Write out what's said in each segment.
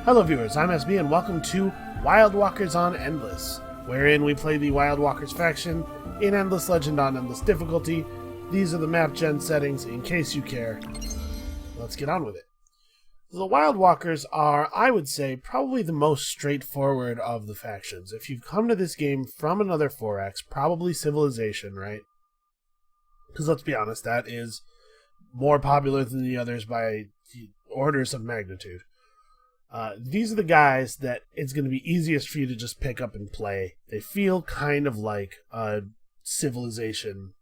Hello viewers, I'm SB and welcome to Wild Walkers on Endless, wherein we play the Wild Walkers faction in Endless Legend on Endless difficulty. These are the map gen settings in case you care. Let's get on with it. The Wild Walkers are, I would say, probably the most straightforward of the factions. If you've come to this game from another 4X, probably Civilization, right? Because let's be honest, that is more popular than the others by orders of magnitude. These are the guys that it's going to be easiest for you to just pick up and play. They feel kind of like a Civilization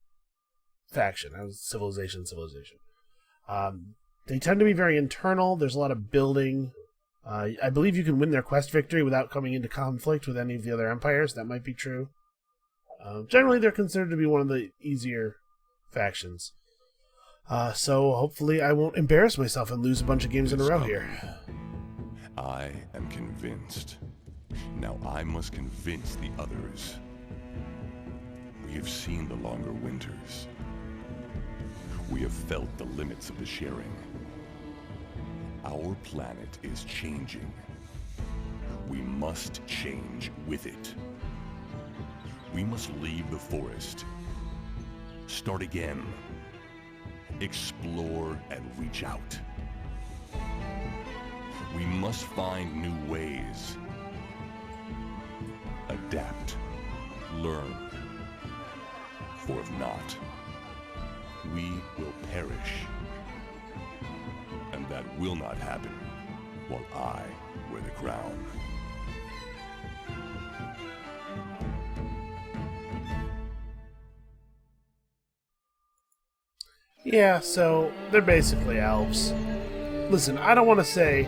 faction. Civilization. They tend to be very internal. There's a lot of building. I believe you can win their quest victory without coming into conflict with any of the other empires. That might be true. Generally, they're considered to be one of the easier factions. So hopefully I won't embarrass myself and lose a bunch of games in a row here. I am convinced. Now I must convince the others. We have seen the longer winters. We have felt the limits of the sharing. Our planet is changing. We must change with it. We must leave the forest. Start again. Explore and reach out. We must find new ways. Adapt. Learn. For if not, we will perish. And that will not happen while I wear the crown. Yeah, so they're basically elves. Listen, I don't want to say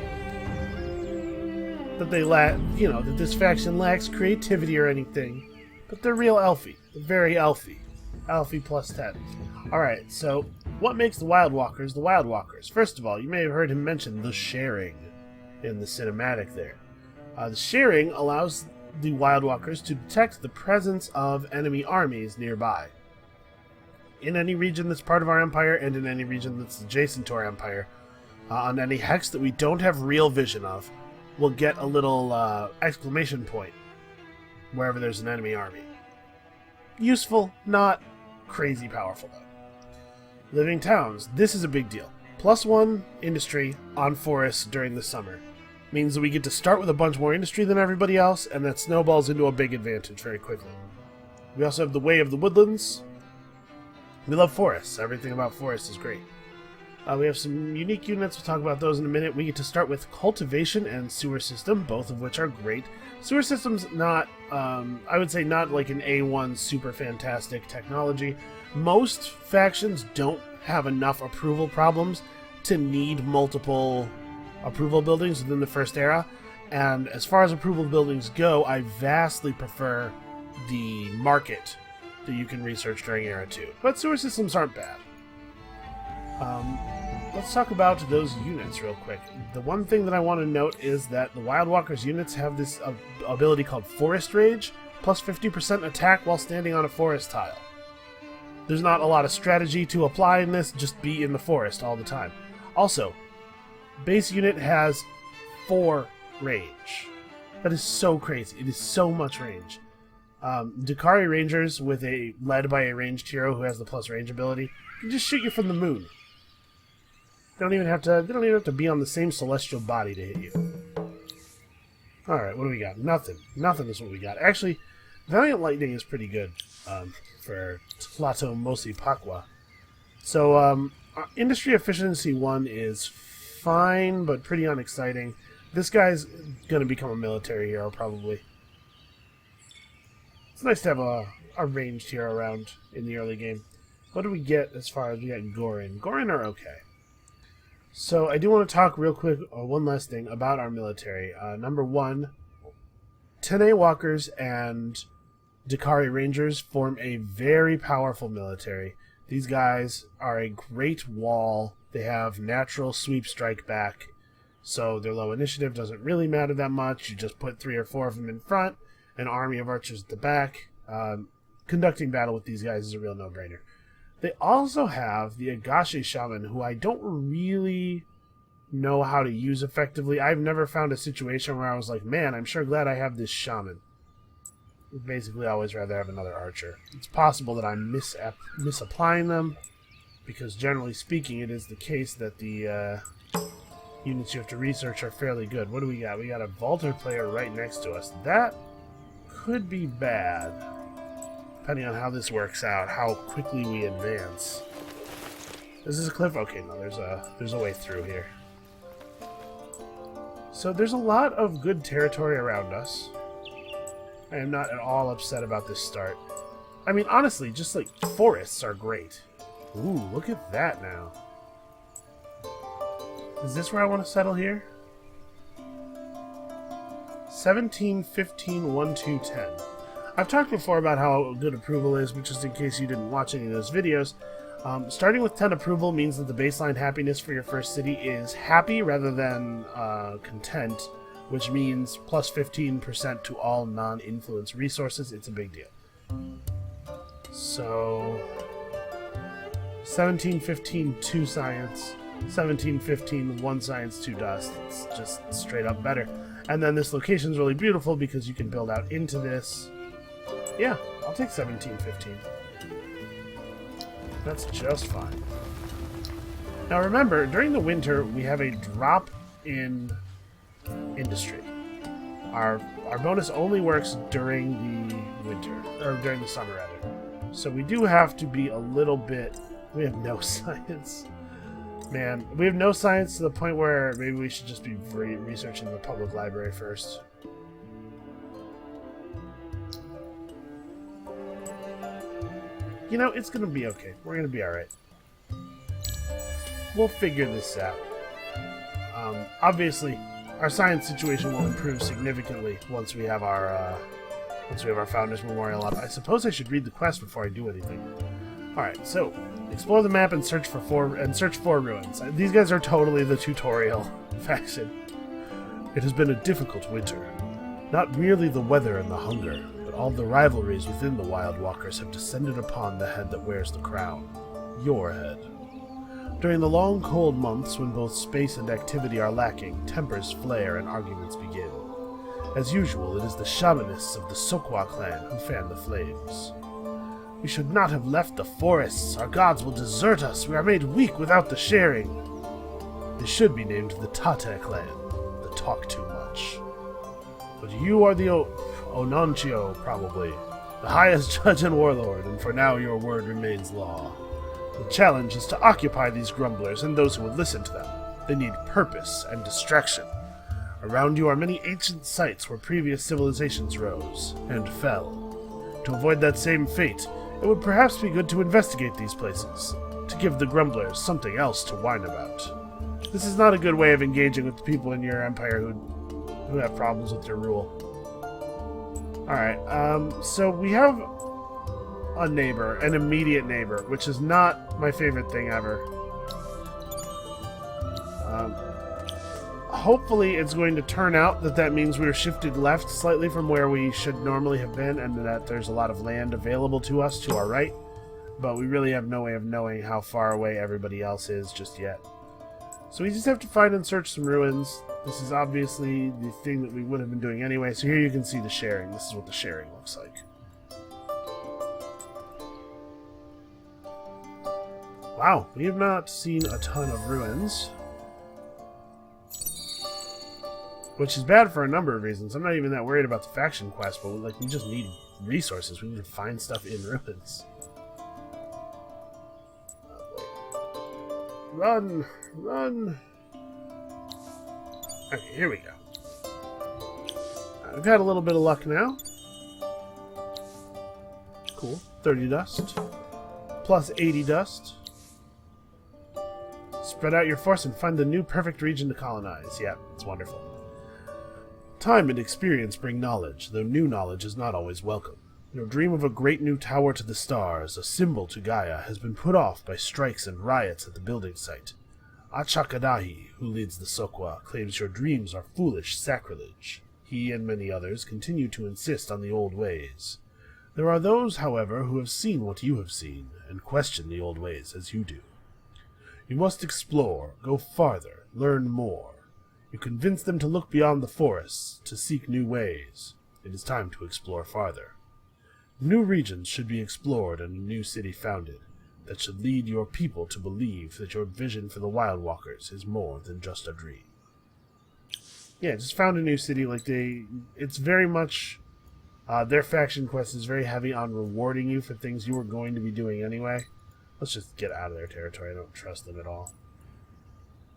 that they that this faction lacks creativity or anything, but they're real elfy. They're very elfy. Elfy plus 10. Alright, so what makes the Wild Walkers the Wild Walkers? First of all, you may have heard him mention the sharing in the cinematic there. The sharing allows the Wild Walkers to detect the presence of enemy armies nearby. In any region that's part of our empire, and in any region that's adjacent to our empire, on any hex that we don't have real vision of, we'll get a little exclamation point wherever there's an enemy army. Useful, not crazy powerful though. Living towns. This is a big deal. +1 industry on forests during the summer. Means that we get to start with a bunch more industry than everybody else, and that snowballs into a big advantage very quickly. We also have the Way of the Woodlands. We love forests. Everything about forests is great. We have some unique units. We'll talk about those in a minute. We get to start with Cultivation and Sewer System, both of which are great. Sewer System's not, I would say not like an A1 super fantastic technology. Most factions don't have enough approval problems to need multiple approval buildings within the first era. And as far as approval buildings go, I vastly prefer the market that you can research during Era 2. But sewer systems aren't bad. Let's talk about those units real quick. The one thing that I want to note is that the Wild Walkers units have this ability called Forest Rage, plus 50% attack while standing on a forest tile. There's not a lot of strategy to apply in this, just be in the forest all the time. Also, base unit has 4 range. That is so crazy. It is so much range. Dakari Rangers, led by a ranged hero who has the plus range ability, can just shoot you from the moon. They don't even have to be on the same celestial body to hit you. Alright, what do we got? Nothing. Nothing is what we got. Actually, Valiant Lightning is pretty good for Tlato Mosi Pakwa. So, Industry Efficiency 1 is fine, but pretty unexciting. This guy's going to become a military hero, probably. It's nice to have a ranged hero around in the early game. What do we get as far as we got Gorin? Gorin are okay. So I do want to talk real quick, one last thing about our military. Number 1, Tene Walkers and Dakari Rangers form a very powerful military. These guys are a great wall. They have natural sweep strike back, so their low initiative doesn't really matter that much. You just put 3 or 4 of them in front, an army of archers at the back. Conducting battle with these guys is a real no-brainer. They also have the Agashi Shaman, who I don't really know how to use effectively. I've never found a situation where I was like, man, I'm sure glad I have this shaman. I'd basically always rather have another archer. It's possible that I'm misapplying them, because generally speaking, it is the case that the units you have to research are fairly good. What do we got? We got a Vaulter player right next to us. That could be bad, depending on how this works out, how quickly we advance. Is this a cliff? Okay, no, there's a way through here. So there's a lot of good territory around us. I am not at all upset about this start. I mean, honestly, just like forests are great. Ooh, look at that now. Is this where I want to settle here? 17, 15, 1, 2, 10. I've talked before about how good approval is, but just in case you didn't watch any of those videos, starting with 10 approval means that the baseline happiness for your first city is happy rather than content, which means plus 15% to all non-influence resources. It's a big deal. So 17, 15, 2 science, 17, 15, 1 science, 2 dust. It's just straight up better. And then this location is really beautiful because you can build out into this. Yeah, I'll take 17, 15. That's just fine. Now remember, during the winter, we have a drop in industry. Our bonus only works during the winter, or during the summer rather. So we do have to be a little bit... We have no science. Man, we have no science to the point where maybe we should just be researching the public library first. You know, it's gonna be okay. We're gonna be alright. We'll figure this out. Obviously, our science situation will improve significantly once we have our Founders Memorial up. I suppose I should read the quest before I do anything. Alright, so explore the map and search for four ruins. These guys are totally the tutorial faction. It has been a difficult winter. Not merely the weather and the hunger, but all the rivalries within the Wild Walkers have descended upon the head that wears the crown. Your head. During the long cold months when both space and activity are lacking, tempers flare and arguments begin. As usual, it is the shamanists of the Sokwa clan who fan the flames. We should not have left the forests. Our gods will desert us. We are made weak without the sharing. They should be named the Tate clan, the talk too much. But you are the Ononchio, probably, the highest judge and warlord, and for now your word remains law. The challenge is to occupy these grumblers and those who would listen to them. They need purpose and distraction. Around you are many ancient sites where previous civilizations rose and fell. To avoid that same fate, it would perhaps be good to investigate these places, to give the grumblers something else to whine about. This is not a good way of engaging with the people in your empire who have problems with your rule. Alright, so we have a neighbor, an immediate neighbor, which is not my favorite thing ever. Hopefully it's going to turn out that means we're shifted left slightly from where we should normally have been, and that there's a lot of land available to us to our right, but we really have no way of knowing how far away everybody else is just yet. So we just have to find and search some ruins. This is obviously the thing that we would have been doing anyway, so here you can see the sharing. This is what the sharing looks like. Wow, we have not seen a ton of ruins. Which is bad for a number of reasons. I'm not even that worried about the faction quest, but we just need resources. We need to find stuff in ruins. Run! Run! Okay, here we go. We've had a little bit of luck now. Cool. 30 dust. Plus 80 dust. Spread out your force and find the new perfect region to colonize. Yeah, it's wonderful. Time and experience bring knowledge, though new knowledge is not always welcome. Your dream of a great new tower to the stars, a symbol to Gaia, has been put off by strikes and riots at the building site. Achakadahi, who leads the Sokwa, claims your dreams are foolish sacrilege. He and many others continue to insist on the old ways. There are those, however, who have seen what you have seen, and question the old ways as you do. You must explore, go farther, learn more. You convince them to look beyond the forests, to seek new ways. It is time to explore farther. New regions should be explored and a new city founded that should lead your people to believe that your vision for the Wild Walkers is more than just a dream. Yeah, just found a new city. It's very much, their faction quest is very heavy on rewarding you for things you were going to be doing anyway. Let's just get out of their territory. I don't trust them at all.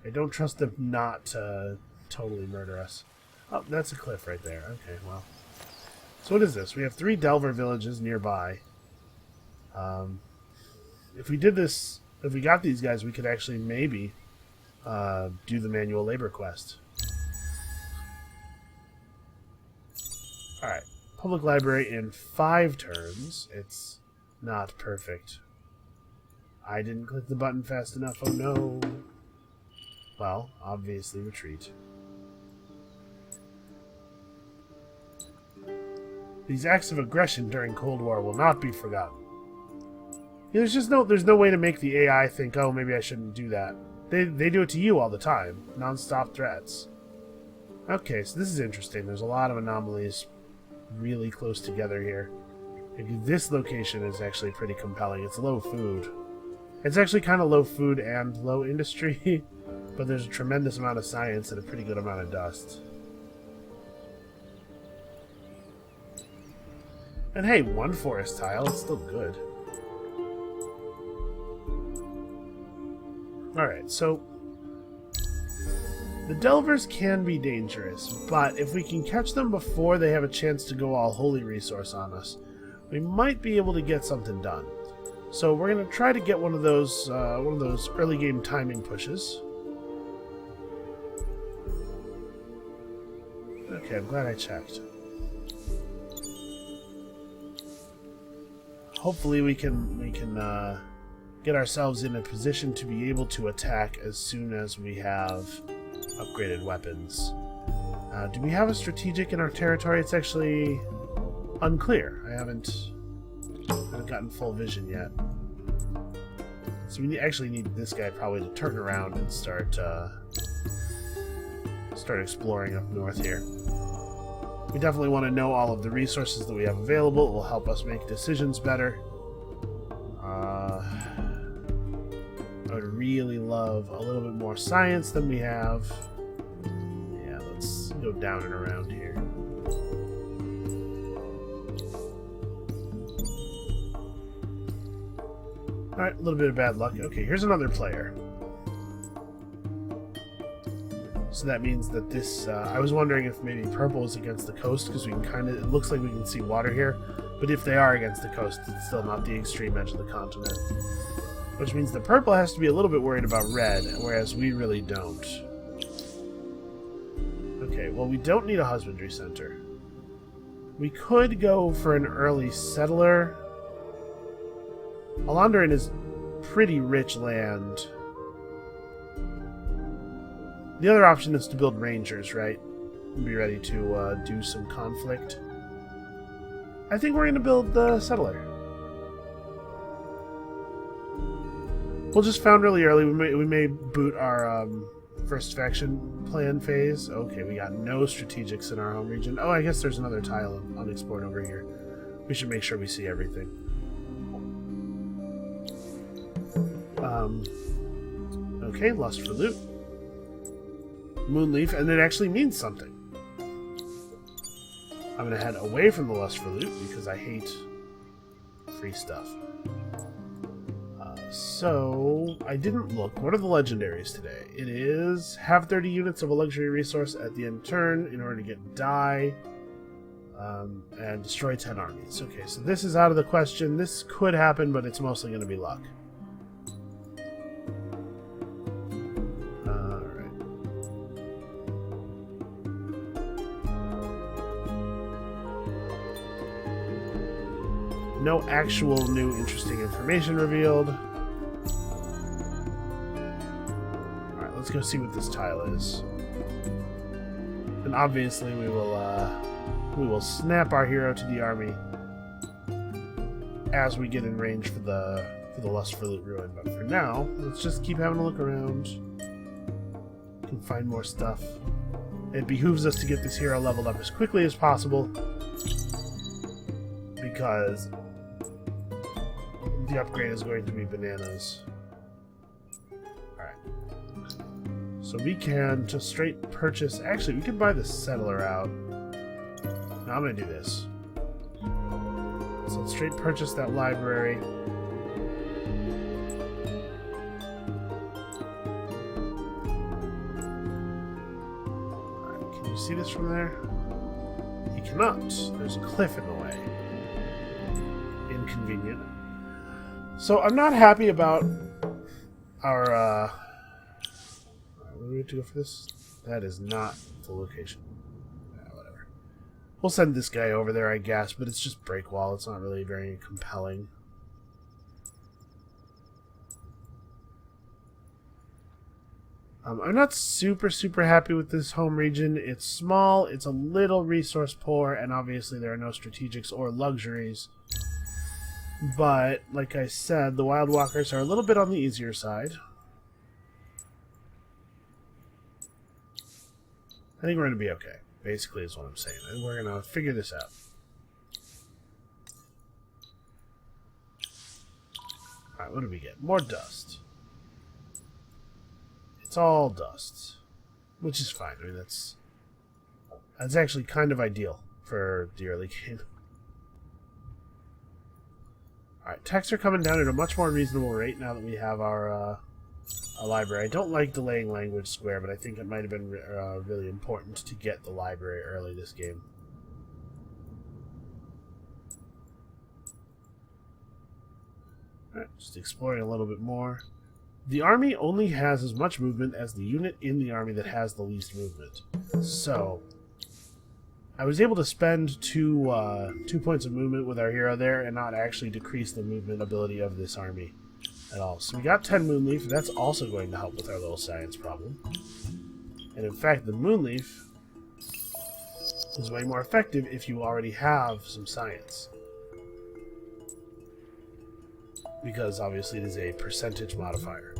I don't trust them not to totally murder us. Oh, that's a cliff right there. Okay, well. So what is this? We have 3 Delver villages nearby. If we did this, if we got these guys, we could actually maybe do the manual labor quest. Alright. Public library in 5 turns. It's not perfect. I didn't click the button fast enough. Oh no. Well, obviously retreat. These acts of aggression during Cold War will not be forgotten. Yeah, there's no way to make the AI think, oh, maybe I shouldn't do that. They do it to you all the time. Non-stop threats. Okay, so this is interesting. There's a lot of anomalies really close together here. This location is actually pretty compelling. It's low food. It's actually kind of low food and low industry, but there's a tremendous amount of science and a pretty good amount of dust. And hey, 1 forest tile, it's still good. Alright, so the Delvers can be dangerous, but if we can catch them before they have a chance to go all holy resource on us, we might be able to get something done. So we're going to try to get one of those early game timing pushes. Okay, I'm glad I checked. Hopefully we can get ourselves in a position to be able to attack as soon as we have upgraded weapons. Do we have a strategic in our territory? It's actually unclear. I haven't gotten full vision yet. So we actually need this guy probably to turn around and start exploring up north here. We definitely want to know all of the resources that we have available. It will help us make decisions better. I would really love a little bit more science than we have. Yeah, let's go down and around here. Alright, a little bit of bad luck. Okay, here's another player. So that means that this... I was wondering if maybe purple is against the coast, because we can kind of... It looks like we can see water here. But if they are against the coast, it's still not the extreme edge of the continent. Which means the purple has to be a little bit worried about red, whereas we really don't. Okay, well, we don't need a husbandry center. We could go for an early settler. Alondarin is pretty rich land. The other option is to build rangers, right? And be ready to do some conflict. I think we're going to build the settler. We'll just found really early. We may boot our first faction plan phase. Okay, we got no strategics in our home region. Oh, I guess there's another tile unexplored over here. We should make sure we see everything. Okay, lust for loot. Moonleaf, and it actually means something. I'm going to head away from the lust for loot because I hate free stuff. So, I didn't look. What are the legendaries today? It is have 30 units of a luxury resource at the end of turn in order to get die, and destroy 10 armies. Okay, so this is out of the question. This could happen, but it's mostly going to be luck. No actual new interesting information revealed. Alright, let's go see what this tile is. And obviously we will snap our hero to the army as we get in range for the for the Lust for Loot Ruin. But for now, let's just keep having a look around. We can find more stuff. It behooves us to get this hero leveled up as quickly as possible, because the upgrade is going to be bananas. Alright. So we can just straight purchase... Actually, we can buy the Settler out. No, I'm going to do this. So let's straight purchase that library. Alright, can you see this from there? You cannot. There's a cliff in the way. Inconvenient. So I'm not happy about our, where do we have to go for this? That is not the location. Whatever. We'll send this guy over there, I guess, but it's just break wall. It's not really very compelling. I'm not super happy with this home region. It's small, it's a little resource poor, and obviously there are no strategics or luxuries. But, like I said, the Wild Walkers are a little bit on the easier side. I think we're going to be okay, basically is what I'm saying. And we're going to figure this out. Alright, what do we get? More dust. It's all dust. Which is fine. I mean, that's actually kind of ideal for the early game. Alright, texts are coming down at a much more reasonable rate now that we have our library. I don't like delaying language square, but I think it might have been really important to get the library early this game. Alright, just exploring a little bit more. The army only has as much movement as the unit in the army that has the least movement. So, I was able to spend two points of movement with our hero there and not actually decrease the movement ability of this army at all. So we got 10 Moonleaf. That's also going to help with our little science problem. And in fact, the Moonleaf is way more effective if you already have some science. Because obviously it is a percentage modifier.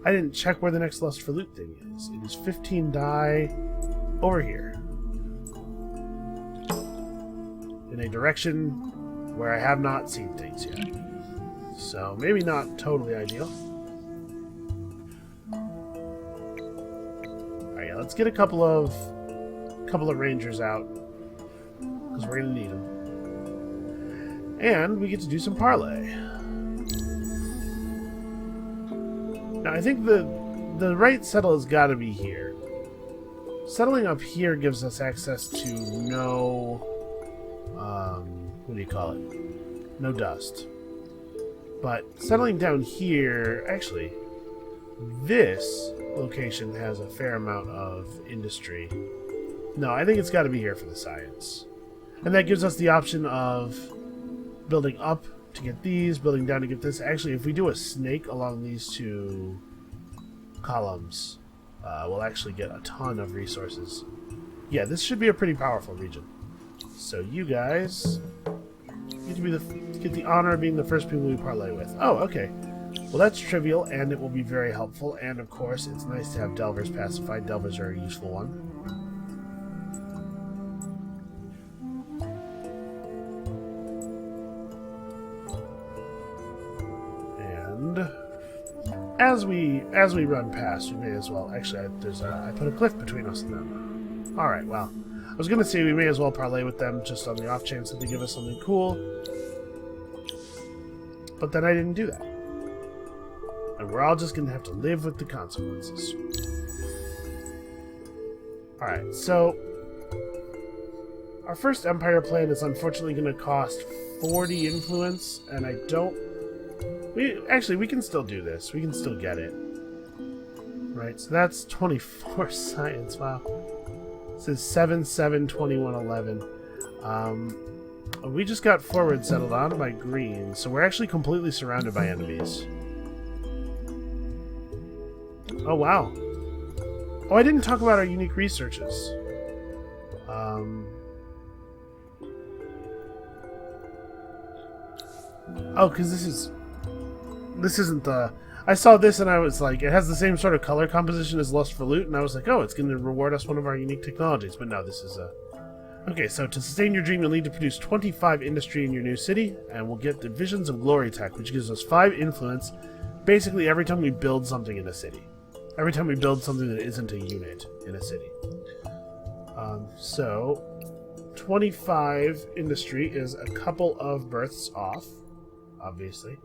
I didn't check where the next Lust for Loot thing is. It is 15 die over here. In a direction where I have not seen things yet. So maybe not totally ideal. Alright, yeah, let's get a couple of rangers out. Because we're going to need them. And we get to do some parlay. Now I think the right settle has got to be here. Settling up here gives us access to no... what do you call it? No dust. But settling down here... Actually, this location has a fair amount of industry. No, I think it's got to be here for the science. And that gives us the option of building up to get these, building down to get this. Actually, if we do a snake along these two columns, we'll actually get a ton of resources. Yeah, this should be a pretty powerful region. So you guys get the honor of being the first people we parlay with. Oh, okay. Well, that's trivial, and it will be very helpful. And of course, it's nice to have Delvers pacified. Delvers are a useful one. As we run past, we may as well... Actually, I put a cliff between us and them. Alright, well. I was going to say we may as well parlay with them just on the off chance that they give us something cool. But then I didn't do that. And we're all just going to have to live with the consequences. Alright, so... Our first Empire plan is unfortunately going to cost 40 influence, and I don't... we can still do this. We can still get it. Right, so that's 24 science. Wow. This is 7, 7, 21, 11. We just got forward settled on by green, so we're actually completely surrounded by enemies. Oh, wow. Oh, I didn't talk about our unique researches. Oh, because this isn't the... I saw this and I was like, it has the same sort of color composition as Lust for Loot, and I was like, oh, it's going to reward us one of our unique technologies. But no, this is a... Okay, so to sustain your dream, you'll need to produce 25 industry in your new city, and we'll get the Visions of Glory tech, which gives us 5 influence, basically every time we build something in a city. Every time we build something that isn't a unit in a city. So, 25 industry is a couple of births off, obviously.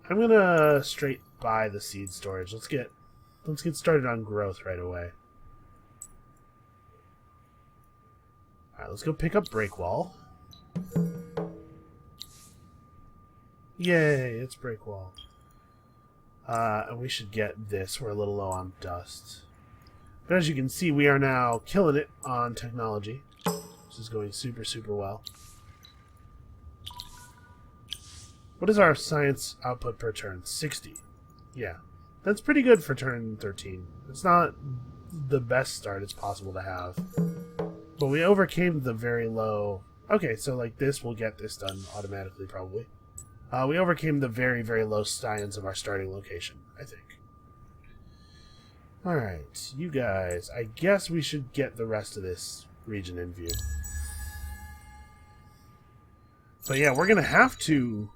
I'm gonna straight buy the seed storage. Let's get started on growth right away. Alright, let's go pick up Breakwall. Yay, it's Breakwall. And we should get this. We're a little low on dust. But as you can see, we are now killing it on technology. This is going super, super well. What is our science output per turn? 60. Yeah. That's pretty good for turn 13. It's not the best start it's possible to have. But we overcame the very low... Okay, so like this, we'll get this done automatically, probably. We overcame the very, very low science of our starting location, I think. Alright, you guys. I guess we should get the rest of this region in view. But yeah, we're going to have to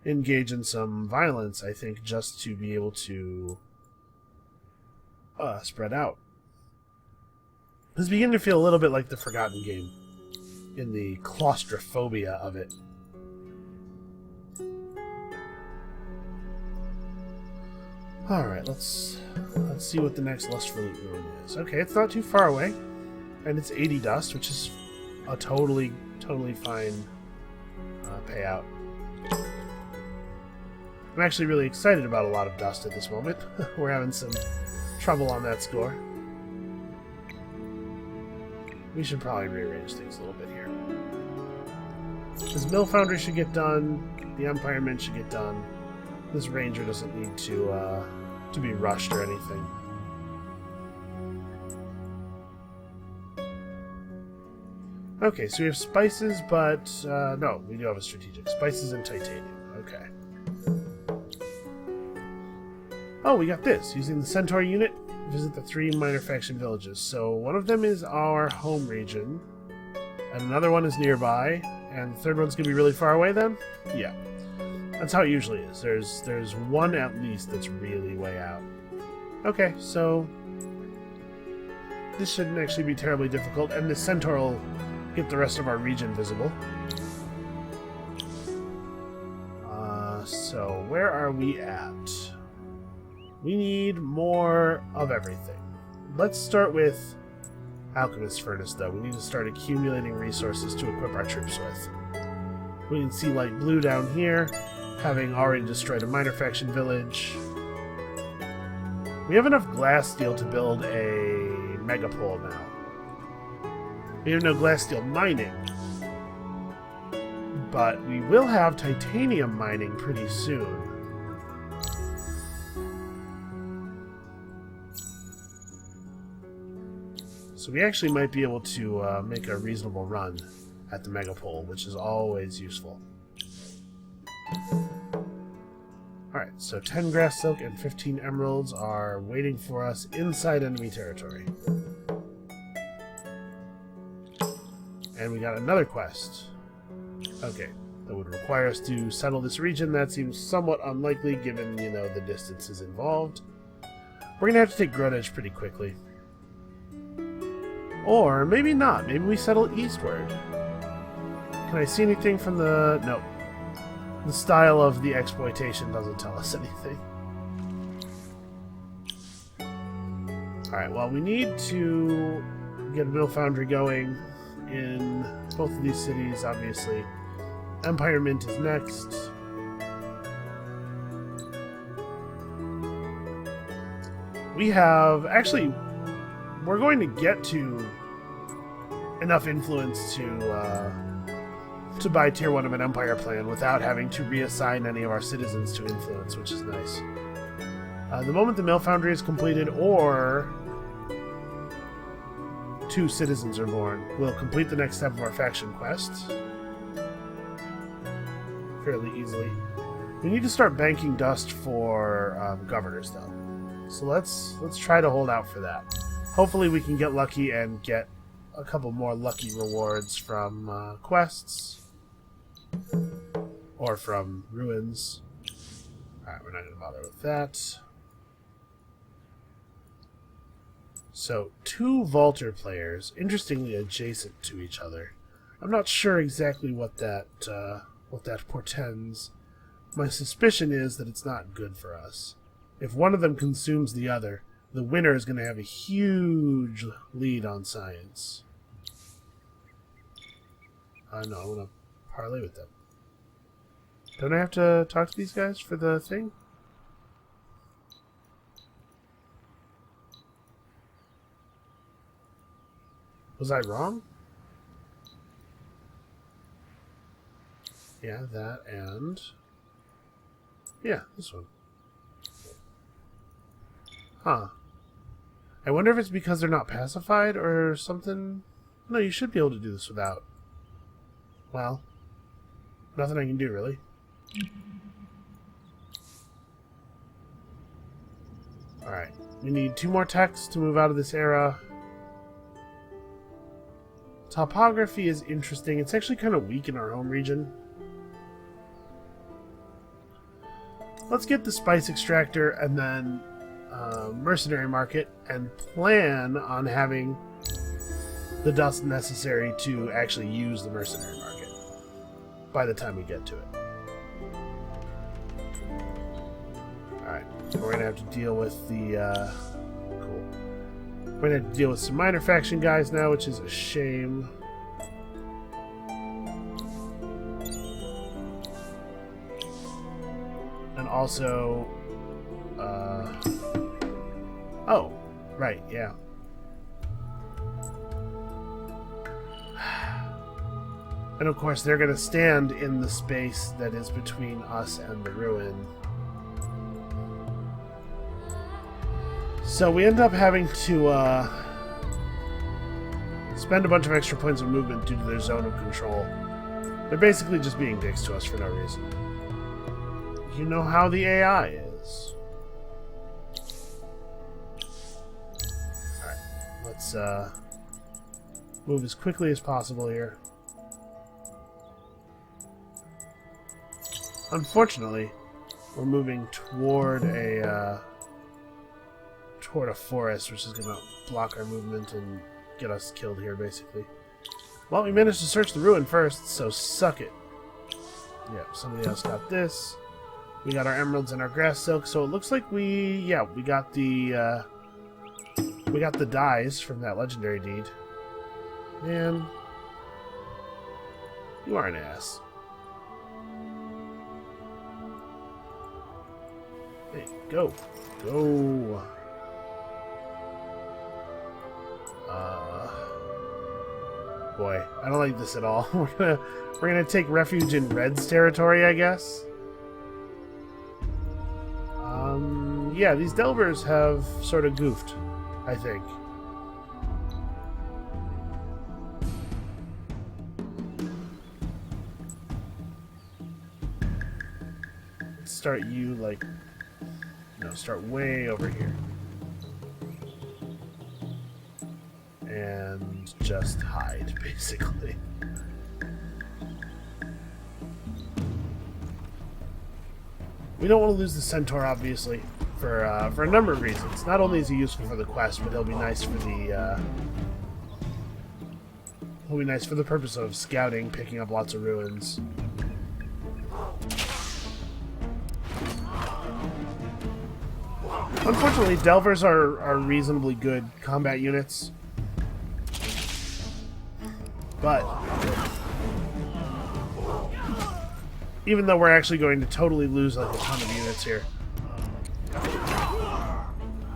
engage in some violence, I think, just to be able to spread out. This is beginning to feel a little bit like the Forgotten game in the claustrophobia of it. Alright, let's see what the next Lust for Loot ruin is. Okay, it's not too far away. And it's 80 dust, which is a totally fine payout. I'm actually really excited about a lot of dust at this moment. We're having some trouble on that score. We should probably rearrange things a little bit here. This Mill Foundry should get done. The Empire Mint should get done. This Ranger doesn't need to be rushed or anything. Okay, so we have spices, but no, we do have a strategic. Spices and titanium. Okay. Oh, we got this. Using the Centaur unit, visit the 3 minor faction villages. So one of them is our home region, and another one is nearby, and the third one's going to be really far away then? Yeah. That's how it usually is. There's one at least that's really way out. Okay, so this shouldn't actually be terribly difficult, and the Centaur will get the rest of our region visible. So where are we at? We need more of everything. Let's start with Alchemist Furnace, though. We need to start accumulating resources to equip our troops with. We can see light blue down here, having already destroyed a minor faction village. We have enough glass steel to build a megapole now. We have no glass steel mining, but we will have titanium mining pretty soon. So we actually might be able to make a reasonable run at the megapole, which is always useful. Alright, so 10 grass silk and 15 emeralds are waiting for us inside enemy territory. And we got another quest. Okay, that would require us to settle this region. That seems somewhat unlikely given, you know, the distances involved. We're going to have to take Grudge pretty quickly. Or maybe not. Maybe we settle eastward. Can I see anything from the... No. The style of the exploitation doesn't tell us anything. Alright, well, we need to get a mill foundry going in both of these cities, obviously. Empire Mint is next. We have... Actually, we're going to get to enough influence to buy Tier 1 of an Empire plan without having to reassign any of our citizens to influence, which is nice. The moment the Mill Foundry is completed, or 2 citizens are born, we'll complete the next step of our faction quest. fairly easily. We need to start banking dust for governors, though. So let's try to hold out for that. Hopefully we can get lucky and get a couple more lucky rewards from quests. Or from ruins. Alright, we're not going to bother with that. So, 2 Vaulter players, interestingly adjacent to each other. I'm not sure exactly what that portends. My suspicion is that it's not good for us. If one of them consumes the other, the winner is going to have a huge lead on science. No, I want to parlay with them. Don't I have to talk to these guys for the thing? Was I wrong? Yeah, that and... yeah, this one. Huh. I wonder if it's because they're not pacified or something. No, you should be able to do this without. Well, nothing I can do, really. Alright, we need 2 more techs to move out of this era. Topography is interesting. It's actually kind of weak in our home region. Let's get the spice extractor and then mercenary market and plan on having the dust necessary to actually use the mercenary market by the time we get to it. Alright, we're gonna have to deal with the cool. We're gonna have to deal with some minor faction guys now, which is a shame. And also oh, right, yeah. And of course they're gonna stand in the space that is between us and the ruin. So we end up having to spend a bunch of extra points of movement due to their zone of control. They're basically just being dicks to us for no reason. You know how the AI is. Alright, let's move as quickly as possible here. Unfortunately, we're moving toward a forest, which is going to block our movement and get us killed here, basically. Well, we managed to search the ruin first, so suck it. Yep, somebody else got this. We got our emeralds and our grass silk, so it looks like we got the dyes from that legendary deed. Man, you are an ass. Hey, go. Go. Boy, I don't like this at all. We're gonna take refuge in Red's territory, I guess. Yeah, these Delvers have sort of goofed, I think. Let's start you, like... no, start way over here. And just hide, basically. We don't want to lose the Centaur, obviously, for a number of reasons. Not only is he useful for the quest, but he'll be nice for the purpose of scouting, picking up lots of ruins. Unfortunately, Delvers are reasonably good combat units. But even though we're actually going to totally lose like a ton of units here,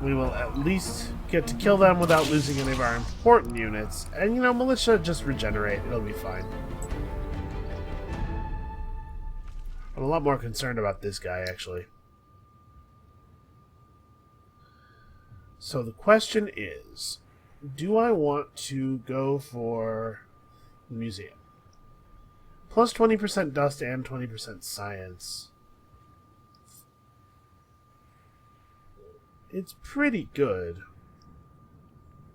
we will at least get to kill them without losing any of our important units. And, you know, militia just regenerate. It'll be fine. I'm a lot more concerned about this guy, actually. So the question is, do I want to go for the museum? Plus 20% dust and 20% science. It's pretty good.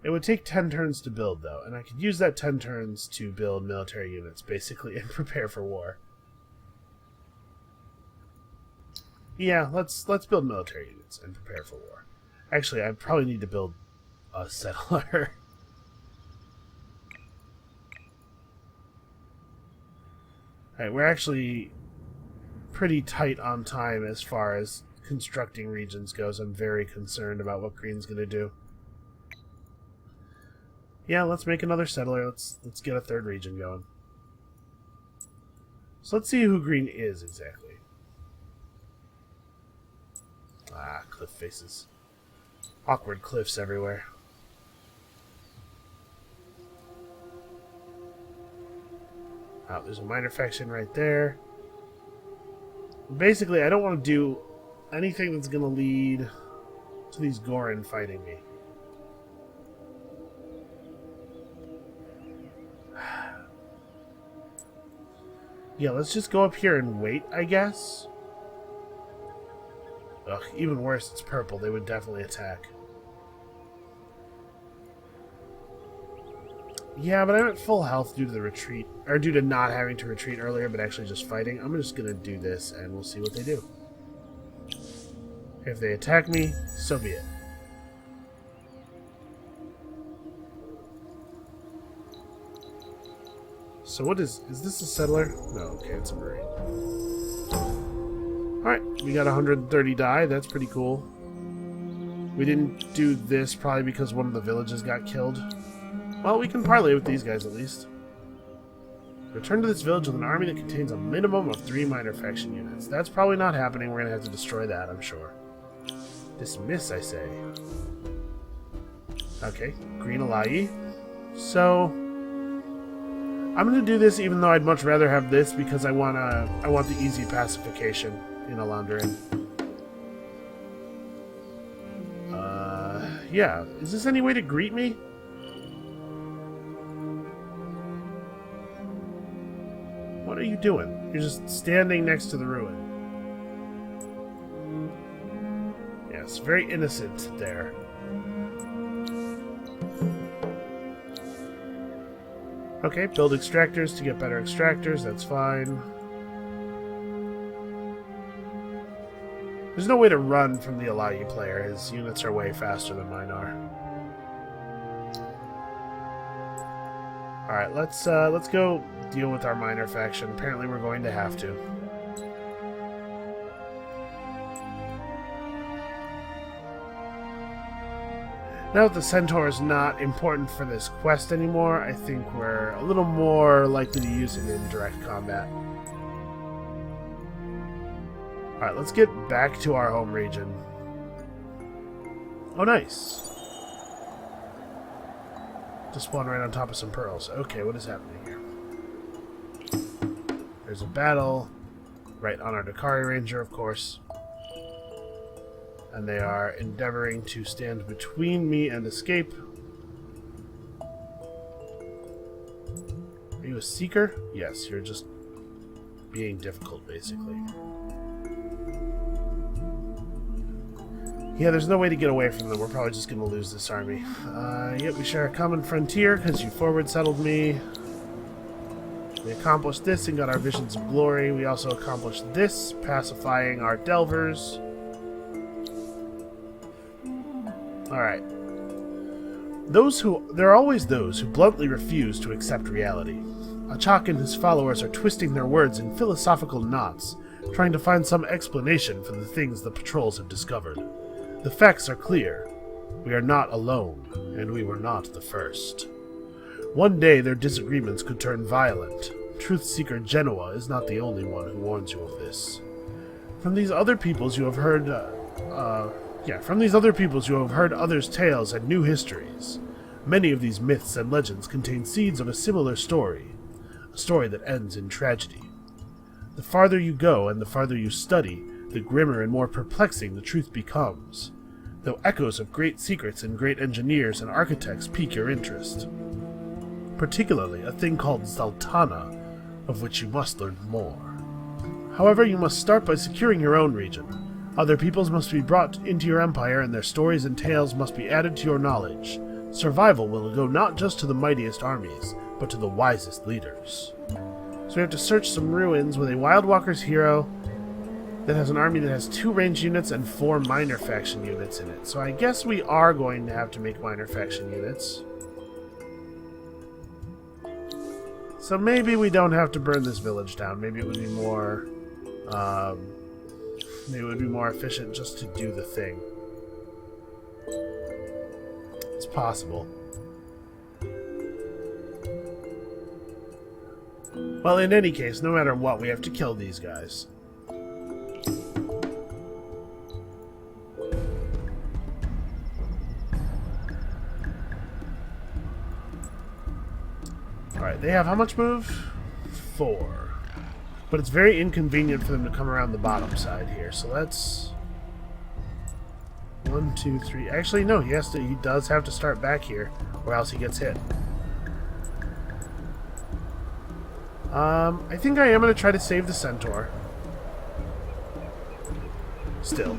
It would take 10 turns to build, though, and I could use that 10 turns to build military units, basically, and prepare for war. Yeah, let's build military units and prepare for war. Actually, I probably need to build a settler. Alright, we're actually pretty tight on time as far as constructing regions goes. I'm very concerned about what Green's going to do. Yeah, let's make another settler. Let's get a third region going. So let's see who Green is exactly. Ah, cliff faces. Awkward cliffs everywhere. Oh, there's a minor faction right there. Basically, I don't want to do anything that's going to lead to these Gorin fighting me. Yeah, let's just go up here and wait, I guess. Ugh, even worse, it's purple. They would definitely attack. Yeah, but I'm at full health due to the retreat. Or due to not having to retreat earlier, but actually just fighting. I'm just going to do this, and we'll see what they do. If they attack me, so be it. So what is this a settler? No, okay, it's a marine. Alright, we got 130 die, that's pretty cool. We didn't do this probably because one of the villages got killed. Well, we can parlay with these guys at least. Return to this village with an army that contains a minimum of 3 minor faction units. That's probably not happening, we're going to have to destroy that, I'm sure. Dismiss, I say. Okay, Green Alayi. So I'm going to do this even though I'd much rather have this because I want the easy pacification in Alandrin. Yeah. Is this any way to greet me? What are you doing? You're just standing next to the ruin. Yes, very innocent there. Okay, build extractors to get better extractors, that's fine. There's no way to run from the Alayi player. His units are way faster than mine are. Alright, let's go deal with our minor faction. Apparently we're going to have to. Now that the Centaur is not important for this quest anymore, I think we're a little more likely to use it in direct combat. Alright, let's get back to our home region. Oh, nice. Just spawn right on top of some pearls. Okay, what is happening here? There's a battle right on our Dakari Ranger, of course. And they are endeavoring to stand between me and escape. Are you a seeker? Yes, you're just being difficult, basically. Yeah, there's no way to get away from them. We're probably just going to lose this army. Yep, we share a common frontier because you forward settled me. We accomplished this and got our visions of glory. We also accomplished this, pacifying our Delvers. Alright. There are always those who bluntly refuse to accept reality. Achak and his followers are twisting their words in philosophical knots, trying to find some explanation for the things the patrols have discovered. The facts are clear. We are not alone, and we were not the first. One day their disagreements could turn violent. Truth-seeker Genoa is not the only one who warns you of this. From these other peoples you have heard, others' tales and new histories. Many of these myths and legends contain seeds of a similar story, a story that ends in tragedy. The farther you go and the farther you study, the grimmer and more perplexing the truth becomes, though echoes of great secrets and great engineers and architects pique your interest. Particularly a thing called Zaltana, of which you must learn more. However, you must start by securing your own region. Other peoples must be brought into your empire, and their stories and tales must be added to your knowledge. Survival will go not just to the mightiest armies, but to the wisest leaders. So we have to search some ruins with a Wild Walker's hero that has an army that has 2 ranged units and 4 minor faction units in it. So I guess we are going to have to make minor faction units. So maybe we don't have to burn this village down. Maybe it would be more... maybe it would be more efficient just to do the thing. It's possible. Well, in any case, no matter what, we have to kill these guys. Alright, they have how much move? 4. But it's very inconvenient for them to come around the bottom side here, so let's... 1, 2, 3... Actually, no, he does have to start back here, or else he gets hit. I think I am going to try to save the Centaur. Still.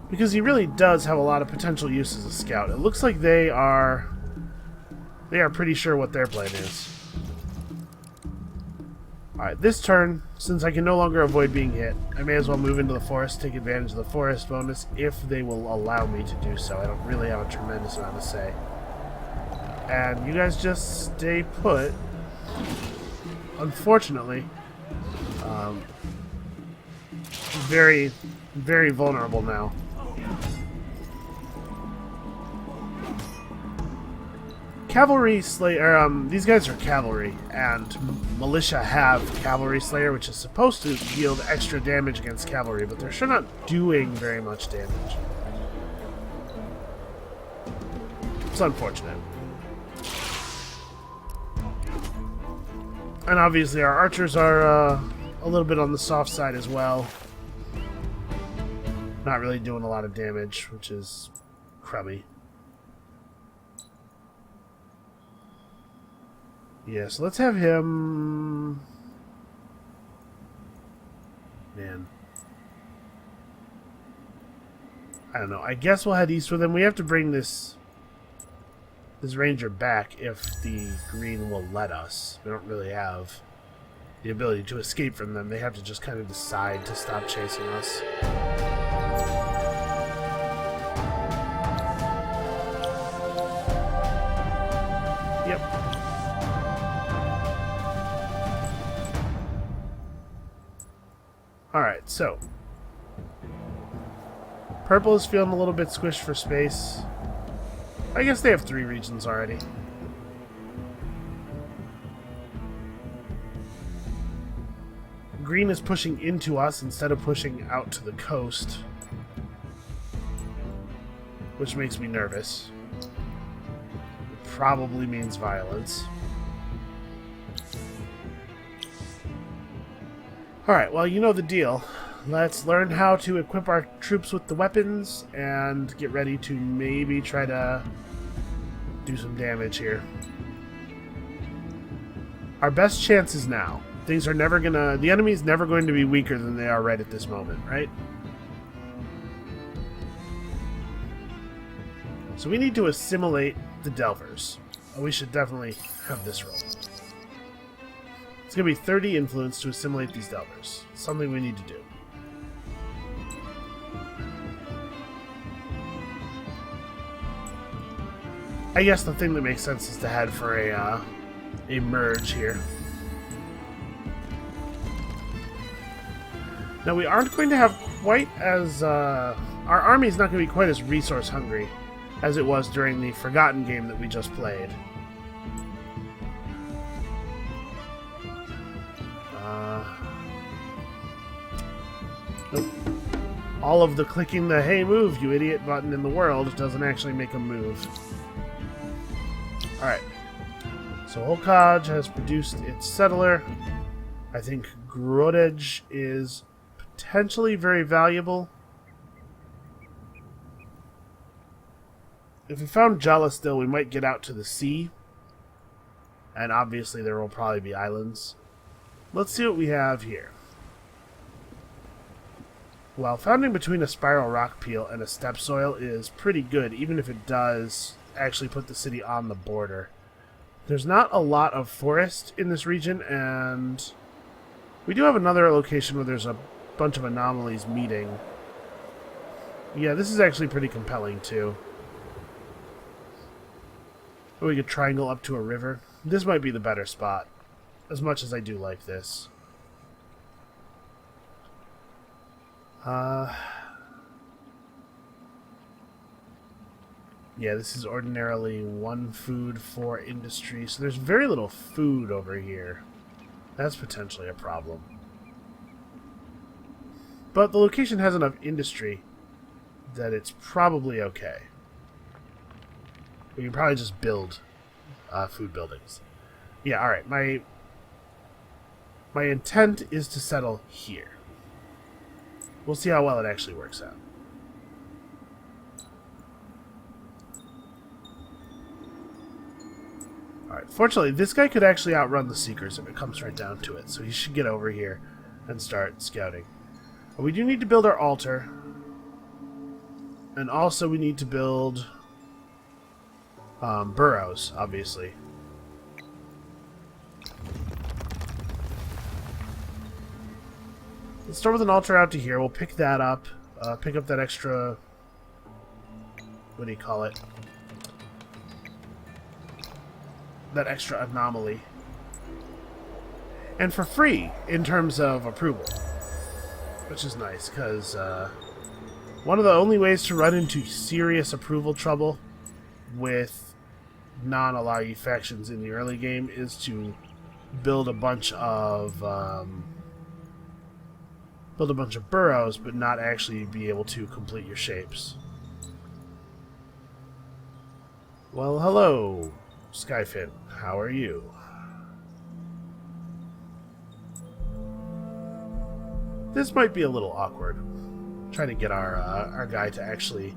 Because he really does have a lot of potential use as a scout. It looks like they are pretty sure what their plan is. Alright, this turn, since I can no longer avoid being hit, I may as well move into the forest, take advantage of the forest bonus, if they will allow me to do so. I don't really have a tremendous amount to say. And you guys just stay put. Unfortunately, very, very vulnerable now. Cavalry Slayer, these guys are cavalry, and militia have Cavalry Slayer, which is supposed to yield extra damage against cavalry, but they're sure not doing very much damage. It's unfortunate. And obviously our archers are a little bit on the soft side as well. Not really doing a lot of damage, which is crummy. Yeah, so let's have him... Man. I don't know. I guess we'll head east with him. We have to bring this ranger back if the green will let us. We don't really have the ability to escape from them. They have to just kind of decide to stop chasing us. Yep. Alright, so purple is feeling a little bit squished for space. I guess they have 3 regions already. Green is pushing into us instead of pushing out to the coast, which makes me nervous. It probably means violence. Alright, well, you know the deal. Let's learn how to equip our troops with the weapons and get ready to maybe try to do some damage here. Our best chance is now. Things are never gonna... The enemy's never going to be weaker than they are right at this moment, right? So we need to assimilate the Delvers. Oh, we should definitely have this roll. It's going to be 30 influence to assimilate these Delvers. Something we need to do. I guess the thing that makes sense is to head for a merge here. Now we aren't going to have quite as... our army's not going to be quite as resource hungry as it was during the Forgotten game that we just played. Nope. All of the clicking the "Hey, move, you idiot" button in the world doesn't actually make them move. Alright. So Holkaj has produced its settler. I think Grodej is potentially very valuable. if we found Jala still, we might get out to the sea. And obviously there will probably be islands. Let's see what we have here. Well, founding between a spiral rock peel and a steppe soil is pretty good, even if it does actually put the city on the border. There's not a lot of forest in this region, and we do have another location where there's a bunch of anomalies meeting. Yeah, this is actually pretty compelling, too. We could triangle up to a river. This might be the better spot, as much as I do like this. Yeah, this is ordinarily 1 food, 4 industry, so there's very little food over here. That's potentially a problem. But the location has enough industry that it's probably okay. We can probably just build food buildings. Yeah, alright, my intent is to settle here. We'll see how well it actually works out. Alright, fortunately, this guy could actually outrun the Seekers if it comes right down to it, so he should get over here and start scouting. But we do need to build our altar, and also we need to build burrows, obviously. Let's start with an altar out to here. We'll pick that up. Pick up that extra... What do you call it? That extra anomaly. And for free, in terms of approval. Which is nice, because one of the only ways to run into serious approval trouble with non-Alagi factions in the early game is to build a bunch of burrows, but not actually be able to complete your shapes. Well, hello, Skyfin. How are you? This might be a little awkward. Trying to get our guy to actually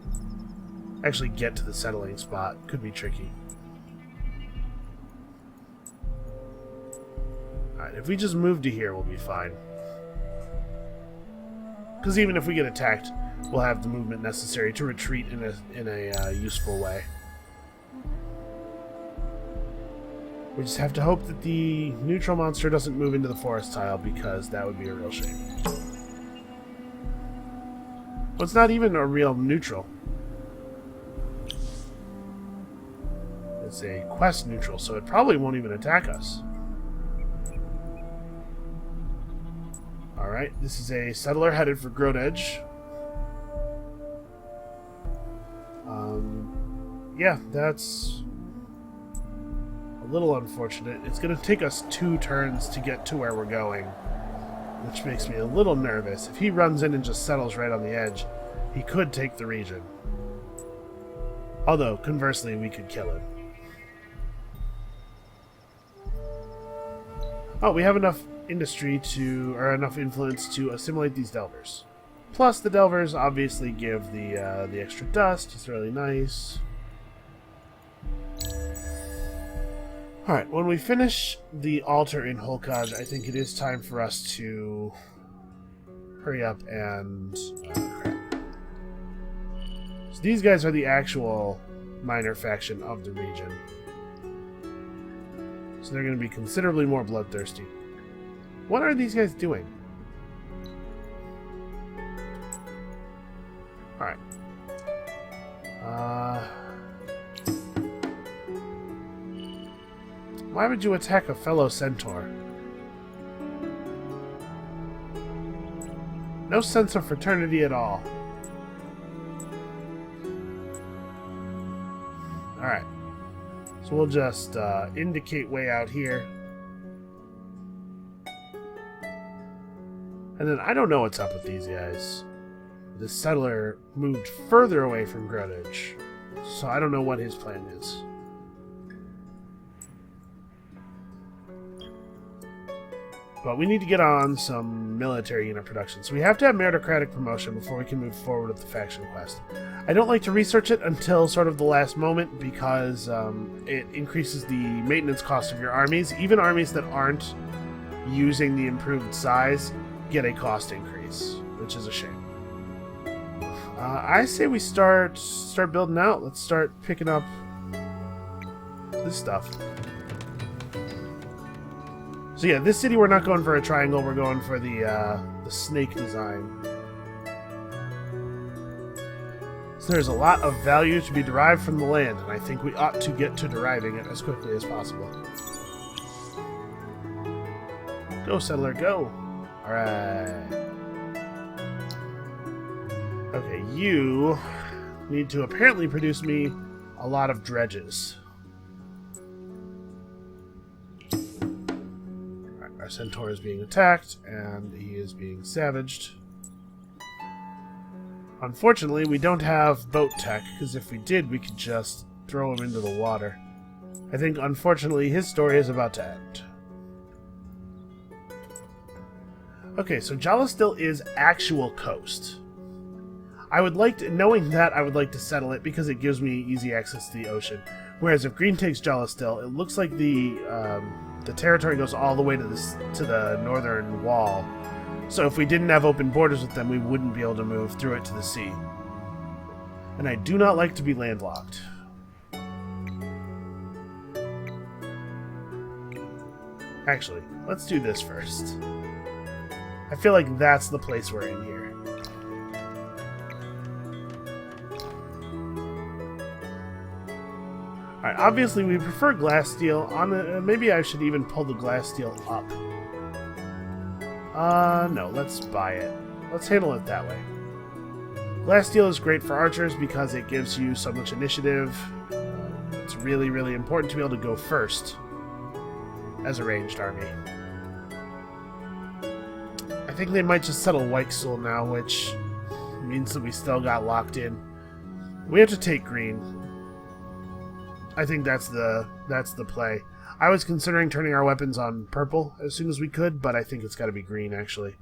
get to the settling spot could be tricky. Alright, if we just move to here, we'll be fine. Because even if we get attacked, we'll have the movement necessary to retreat in a useful way. We just have to hope that the neutral monster doesn't move into the forest tile, because that would be a real shame. Well, it's not even a real neutral. It's a quest neutral, so it probably won't even attack us. Alright, this is a settler headed for Grodedge. Yeah, that's a little unfortunate. It's going to take us 2 turns to get to where we're going, which makes me a little nervous. If he runs in and just settles right on the edge, he could take the region. Although, conversely, we could kill him. Oh, we have enough industry to, or enough influence to assimilate these Delvers. Plus, the Delvers obviously give the extra dust. It's really nice. Alright, when we finish the altar in Holkaj, I think it is time for us to hurry up and... crap. So these guys are the actual minor faction of the region. So they're going to be considerably more bloodthirsty. What are these guys doing? Alright. Why would you attack a fellow centaur? No sense of fraternity at all. Alright. So we'll just indicate way out here. And then I don't know what's up with these guys. The settler moved further away from Grodedge, so I don't know what his plan is. But we need to get on some military unit production. So we have to have meritocratic promotion before we can move forward with the faction quest. I don't like to research it until sort of the last moment because it increases the maintenance cost of your armies. Even armies that aren't using the improved size get a cost increase, which is a shame. I say we start building out. Let's start picking up this stuff. So yeah, this city we're not going for a triangle, we're going for the snake design. So there's a lot of value to be derived from the land, and I think we ought to get to deriving it as quickly as possible. Go, settler, go! Alright. Okay, you need to apparently produce me a lot of dredges. Our centaur is being attacked, and he is being savaged. Unfortunately, we don't have boat tech, because if we did, we could just throw him into the water. I think, unfortunately, his story is about to end. Okay, so Jalastil is actual coast. I would like to, knowing that, I would like to settle it, because it gives me easy access to the ocean. Whereas if Green takes Jalastil, it looks like the territory goes all the way to the northern wall. So if we didn't have open borders with them, we wouldn't be able to move through it to the sea. And I do not like to be landlocked. Actually, let's do this first. I feel like that's the place we're in here. Alright, obviously we prefer glass steel. Maybe I should even pull the glass steel up. No, let's buy it. Let's handle it that way. Glass steel is great for archers because it gives you so much initiative. It's really, really important to be able to go first as a ranged army. I think they might just settle Weichsel now, which means that we still got locked in. We have to take green. I think that's the play. I was considering turning our weapons on purple as soon as we could, but I think it's got to be green, actually.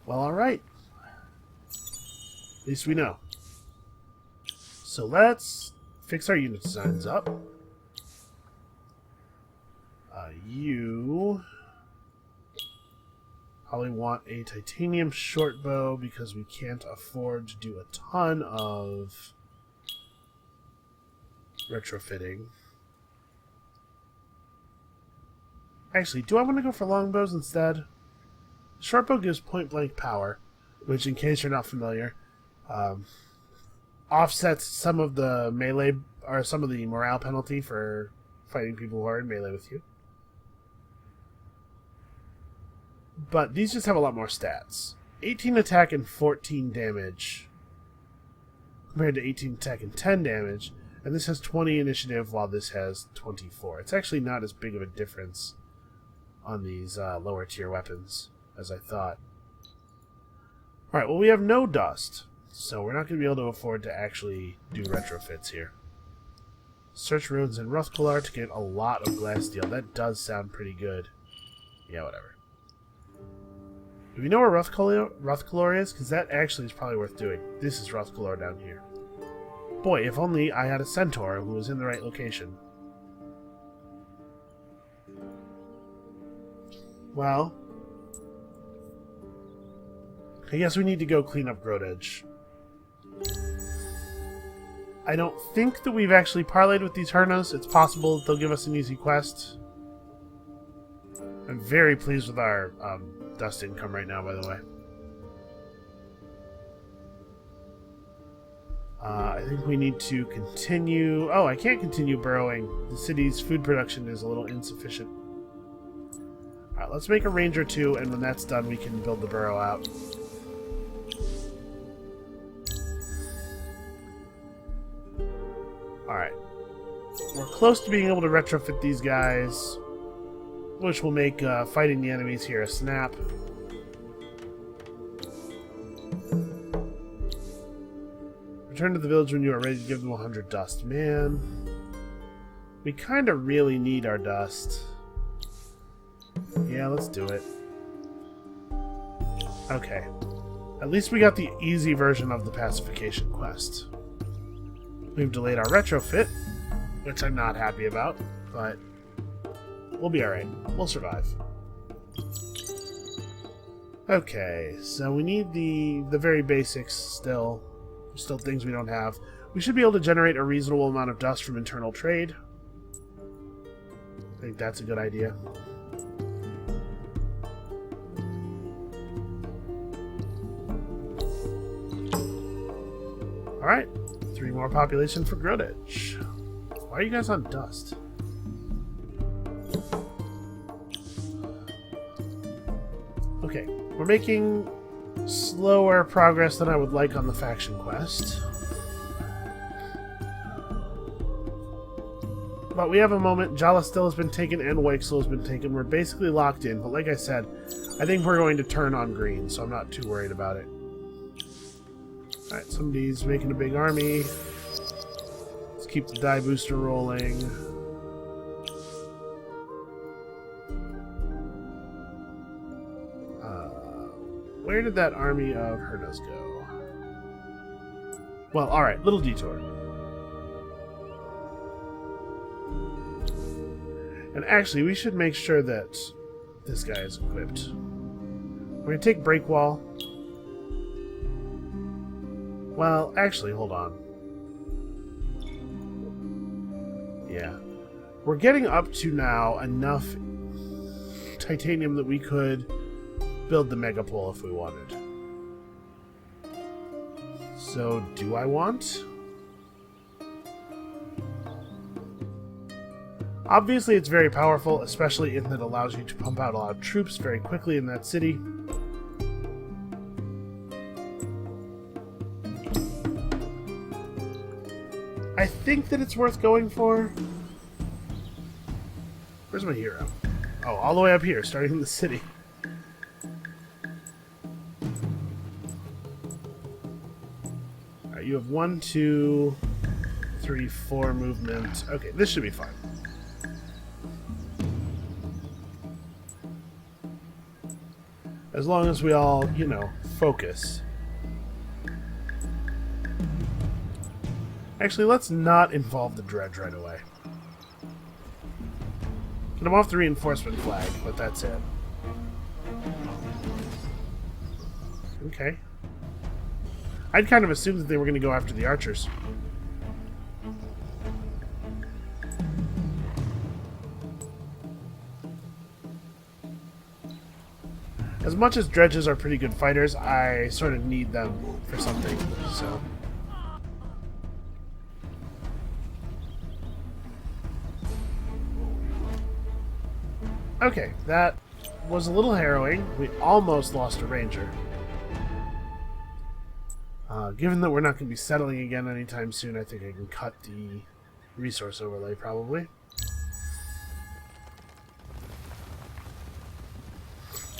Well, alright. At least we know. So let's fix our unit designs up. You probably want a titanium short bow because we can't afford to do a ton of retrofitting. Actually, do I want to go for longbows instead? Short bow gives point blank power, which, in case you're not familiar, offsets some of the melee or some of the morale penalty for fighting people who are in melee with you. But these just have a lot more stats. 18 attack and 14 damage compared to 18 attack and 10 damage. And this has 20 initiative while this has 24. It's actually not as big of a difference on these lower tier weapons as I thought. Alright, well we have no dust, so we're not going to be able to afford to actually do retrofits here. Search ruins in Rothkolar to get a lot of glass steel. That does sound pretty good. Yeah, whatever. Do we know where Rothkolar is? Because that actually is probably worth doing. This is Rothkolar down here. Boy, if only I had a centaur who was in the right location. Well, I guess we need to go clean up Grodedge. I don't think that we've actually parlayed with these Hernas. It's possible that they'll give us an easy quest. I'm very pleased with our dust income right now, by the way. I think we need to continue... Oh, I can't continue burrowing. The city's food production is a little insufficient. Alright, let's make a range or two, and when that's done, we can build the burrow out. Alright. We're close to being able to retrofit these guys, which will make fighting the enemies here a snap. Return to the village when you are ready to give them 100 dust. Man. We kind of really need our dust. Yeah, let's do it. Okay. At least we got the easy version of the pacification quest. We've delayed our retrofit, which I'm not happy about, but we'll be alright. We'll survive. Okay, so we need the very basics still. Still things we don't have. We should be able to generate a reasonable amount of dust from internal trade. I think that's a good idea. Alright, 3 more population for Grudge. Why are you guys on dust? Okay, we're making slower progress than I would like on the faction quest. But we have a moment. Jala still has been taken and Weixel has been taken. We're basically locked in, but like I said, I think we're going to turn on green, so I'm not too worried about it. Alright, somebody's making a big army. Let's keep the die booster rolling. Where did that army of Hernas go? Well, alright, little detour. And actually, we should make sure that this guy is equipped. We're going to take Breakwall. Well, actually, hold on. Yeah. We're getting up to now enough titanium that we could build the Megapole if we wanted. So, do I want? Obviously, it's very powerful, especially in that it allows you to pump out a lot of troops very quickly in that city. I think that it's worth going for. Where's my hero? Oh, all the way up here, starting in the city. Alright, you have 1, 2, 3, 4 movement. Okay, this should be fine. As long as we all, you know, focus. Actually, let's not involve the dredge right away. Get them off the reinforcement flag, but that's it. Okay. I'd kind of assumed that they were going to go after the archers. As much as dredges are pretty good fighters, I sort of need them for something, so... Okay, that was a little harrowing. We almost lost a ranger. Given that we're not going to be settling again anytime soon, I think I can cut the resource overlay, probably.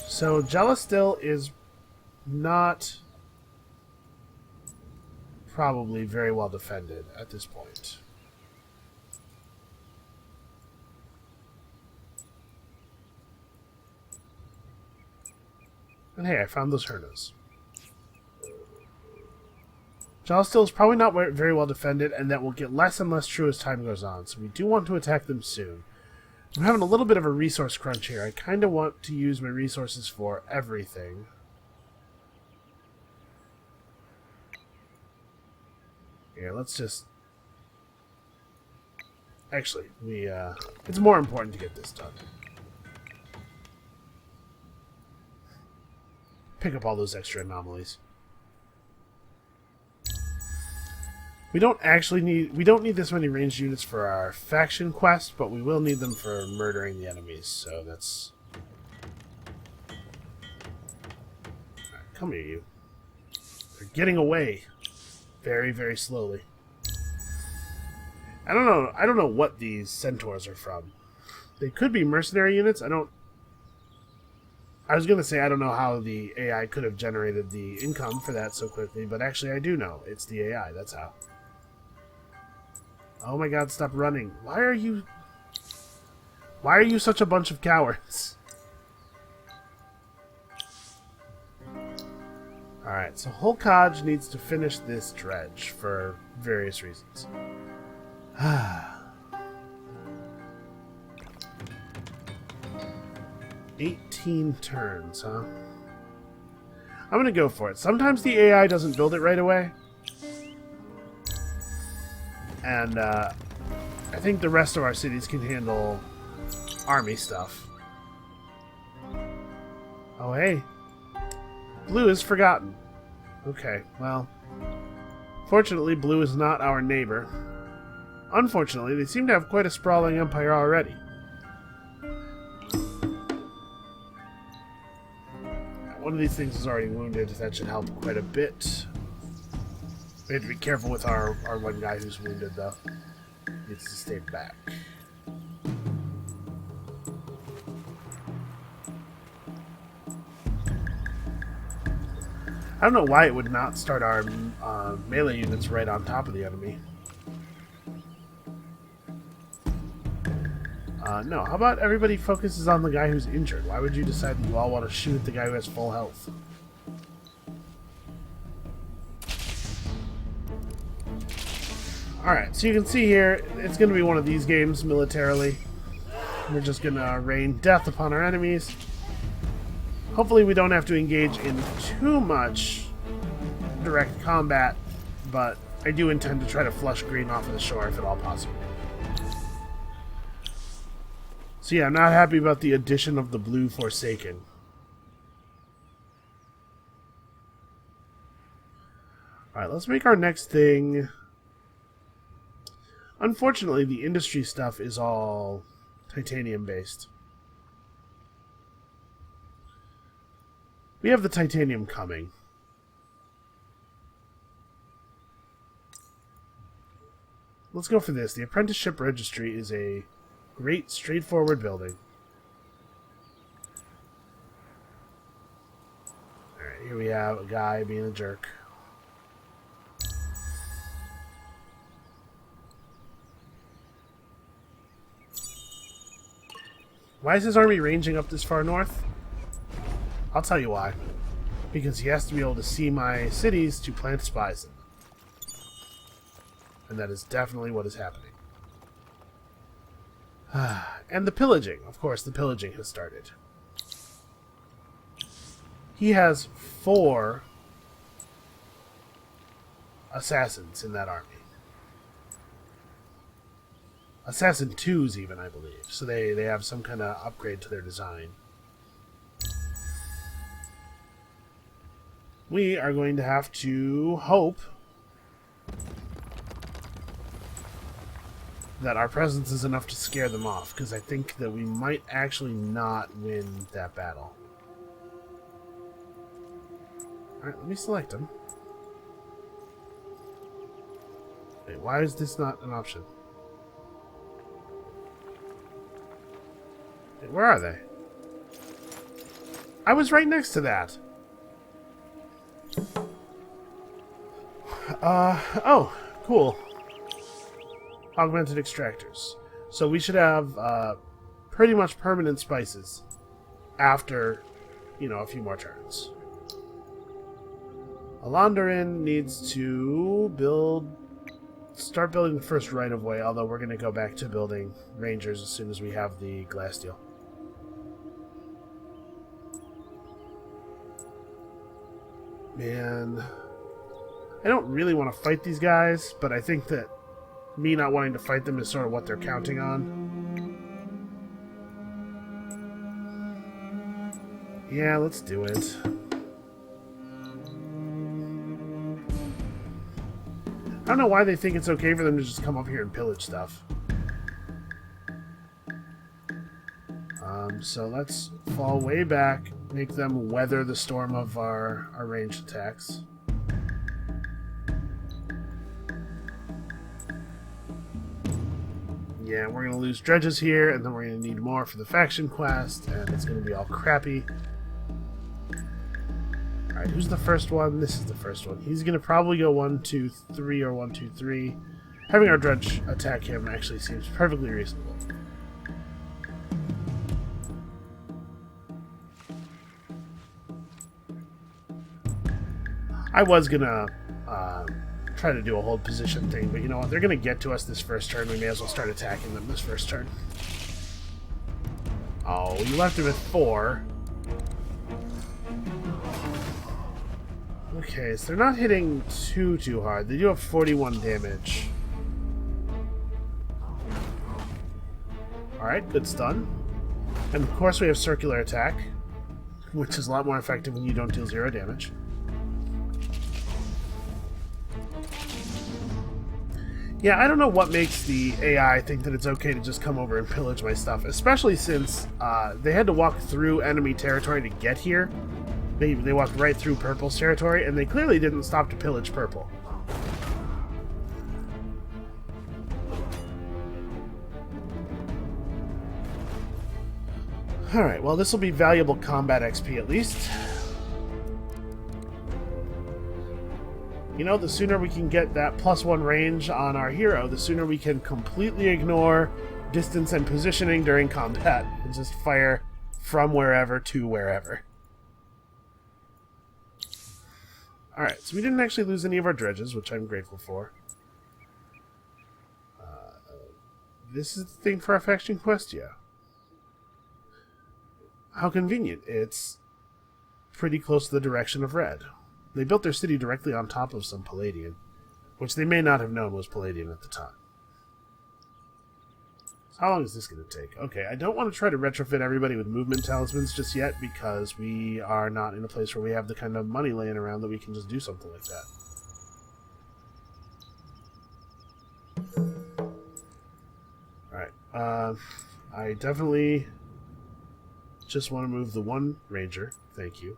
So, Gellastil is not probably very well defended at this point. And hey, I found those Hernas. Gellastil is probably not very well defended, and that will get less and less true as time goes on, so we do want to attack them soon. I'm having a little bit of a resource crunch here. I kind of want to use my resources for everything. Here, let's just... Actually, it's more important to get this done. Pick up all those extra anomalies. We don't need this many ranged units for our faction quest, but we will need them for murdering the enemies, so that's... Right, come here, you. They're getting away. Very, very slowly. I don't know what these centaurs are from. They could be mercenary units, I was going to say I don't know how the AI could have generated the income for that so quickly, but actually I do know. It's the AI, that's how. Oh my god, stop running. Why are you such a bunch of cowards? Alright, so Holkaj needs to finish this dredge for various reasons. 18 turns, huh? I'm gonna go for it. Sometimes the AI doesn't build it right away. And I think the rest of our cities can handle army stuff. Oh, hey. Blue is forgotten. Okay, well. Fortunately, Blue is not our neighbor. Unfortunately, they seem to have quite a sprawling empire already. One of these things is already wounded. That should help quite a bit. We have to be careful with our one guy who's wounded, though. He needs to stay back. I don't know why it would not start our melee units right on top of the enemy. No, how about everybody focuses on the guy who's injured? Why would you decide that you all want to shoot the guy who has full health? Alright, so you can see here, it's going to be one of these games militarily. We're just going to rain death upon our enemies. Hopefully we don't have to engage in too much direct combat, but I do intend to try to flush green off of the shore if at all possible. So yeah, I'm not happy about the addition of the blue Forsaken. Alright, let's make our next thing. Unfortunately, the industry stuff is all titanium based. We have the titanium coming. Let's go for this. The Apprenticeship Registry is a great, straightforward building. Alright, here we have a guy being a jerk. Why is his army ranging up this far north? I'll tell you why. Because he has to be able to see my cities to plant spies in them. And that is definitely what is happening. And the pillaging. Of course, the pillaging has started. He has 4 assassins in that army. Assassin 2s even, I believe. So they have some kind of upgrade to their design. We are going to have to hope that our presence is enough to scare them off, because I think that we might actually not win that battle. Alright, let me select them. Wait, why is this not an option? Wait, where are they? I was right next to that! Oh, cool. Augmented extractors. So we should have pretty much permanent spices after, a few more turns. Alandarin needs to start building the first right-of-way, although we're going to go back to building rangers as soon as we have the glass deal. Man, I don't really want to fight these guys, but I think that me not wanting to fight them is sort of what they're counting on. Yeah, let's do it. I don't know why they think it's okay for them to just come up here and pillage stuff. So let's fall way back, make them weather the storm of our ranged attacks. Yeah, we're going to lose dredges here, and then we're going to need more for the faction quest, and it's going to be all crappy. Alright, who's the first one? This is the first one. He's going to probably go 1, 2, 3, or 1, 2, 3, Having our dredge attack him actually seems perfectly reasonable. I was gonna try to do a hold position thing, but you know what? They're gonna get to us this first turn. We may as well start attacking them this first turn. Oh, you left him at 4. Okay, so they're not hitting too hard. They do have 41 damage. Alright, good stun. And of course we have circular attack, which is a lot more effective when you don't deal 0 damage. Yeah, I don't know what makes the AI think that it's okay to just come over and pillage my stuff, especially since they had to walk through enemy territory to get here. They walked right through Purple's territory, and they clearly didn't stop to pillage Purple. Alright, well this will be valuable combat XP at least. You know, the sooner we can get that +1 range on our hero, the sooner we can completely ignore distance and positioning during combat and just fire from wherever to wherever. Alright, so we didn't actually lose any of our dredges, which I'm grateful for. This is the thing for our faction quest, yeah. How convenient. It's pretty close to the direction of red. They built their city directly on top of some Palladian, which they may not have known was Palladian at the time. So how long is this going to take? Okay, I don't want to try to retrofit everybody with movement talismans just yet, because we are not in a place where we have the kind of money laying around that we can just do something like that. Alright, I definitely just want to move the 1 ranger. Thank you.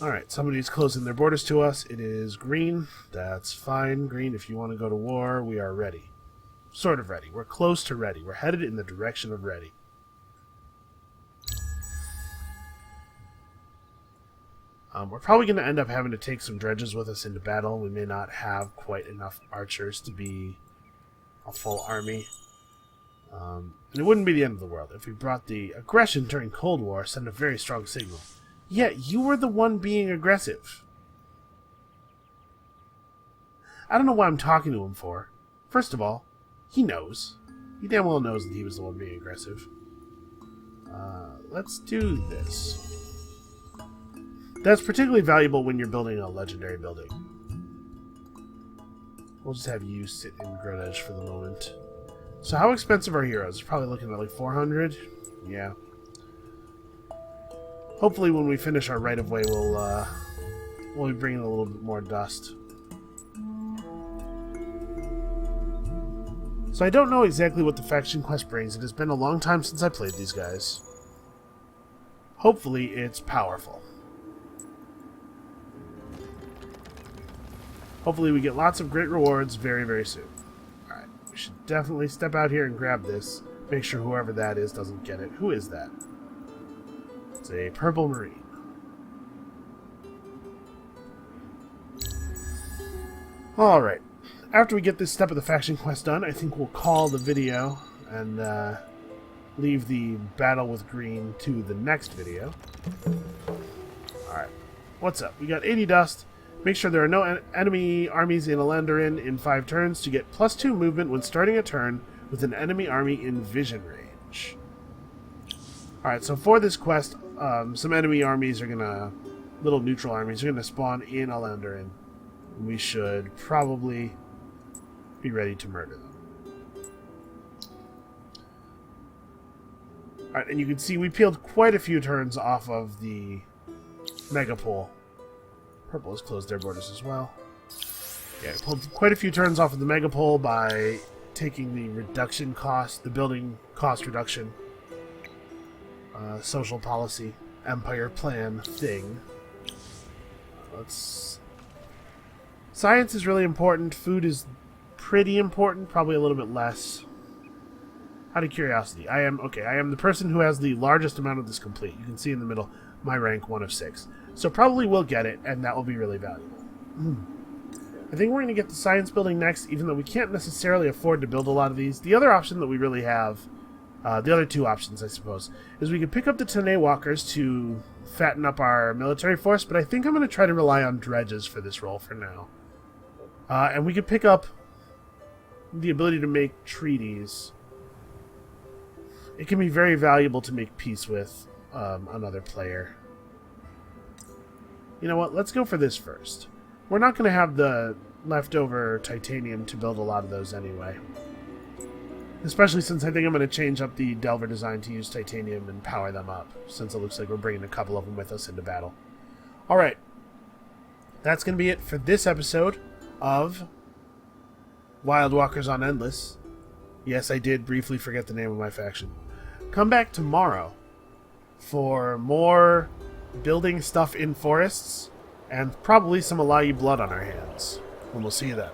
Alright, somebody's closing their borders to us. It is green. That's fine. Green, if you want to go to war, we are ready. Sort of ready. We're close to ready. We're headed in the direction of ready. We're probably going to end up having to take some dredges with us into battle. We may not have quite enough archers to be a full army. And it wouldn't be the end of the world. If we brought the aggression during Cold War, send a very strong signal. Yeah, you were the one being aggressive. I don't know what I'm talking to him for. First of all, he knows. He damn well knows that he was the one being aggressive. Let's do this. That's particularly valuable when you're building a legendary building. We'll just have you sit in Grudge for the moment. So how expensive are heroes? Probably looking at like 400? Yeah. Hopefully when we finish our right-of-way, we'll be bringing a little bit more dust. So I don't know exactly what the faction quest brings. It has been a long time since I played these guys. Hopefully it's powerful. Hopefully we get lots of great rewards very, very soon. Alright, we should definitely step out here and grab this. Make sure whoever that is doesn't get it. Who is that? It's a purple marine. Alright. After we get this step of the faction quest done, I think we'll call the video and leave the battle with green to the next video. Alright. What's up? We got 80 dust. Make sure there are no enemy armies in Alandarin in 5 turns to get +2 movement when starting a turn with an enemy army in vision range. Alright, so for this quest, some enemy armies are gonna... little neutral armies are gonna spawn in Alandarin. We should probably be ready to murder them. Alright, and you can see we peeled quite a few turns off of the Megapole. Purple has closed their borders as well. Yeah, pulled quite a few turns off of the Megapole by taking the reduction cost, the building cost reduction, social policy, empire plan thing. Science is really important. Food is pretty important, probably a little bit less. Out of curiosity, I am the person who has the largest amount of this complete. You can see in the middle, my rank 1 of 6. So probably we'll get it, and that will be really valuable. I think we're going to get the science building next, even though we can't necessarily afford to build a lot of these. The other option that we really have, the other two options, I suppose, is we could pick up the Tene Walkers to fatten up our military force, but I think I'm going to try to rely on dredges for this role for now. And we could pick up the ability to make treaties. It can be very valuable to make peace with another player. You know what? Let's go for this first. We're not going to have the leftover titanium to build a lot of those anyway. Especially since I think I'm going to change up the Delver design to use titanium and power them up, since it looks like we're bringing a couple of them with us into battle. Alright. That's going to be it for this episode of Wild Walkers on Endless. Yes, I did briefly forget the name of my faction. Come back tomorrow for more building stuff in forests and probably some Alayi blood on our hands. And we'll see you then.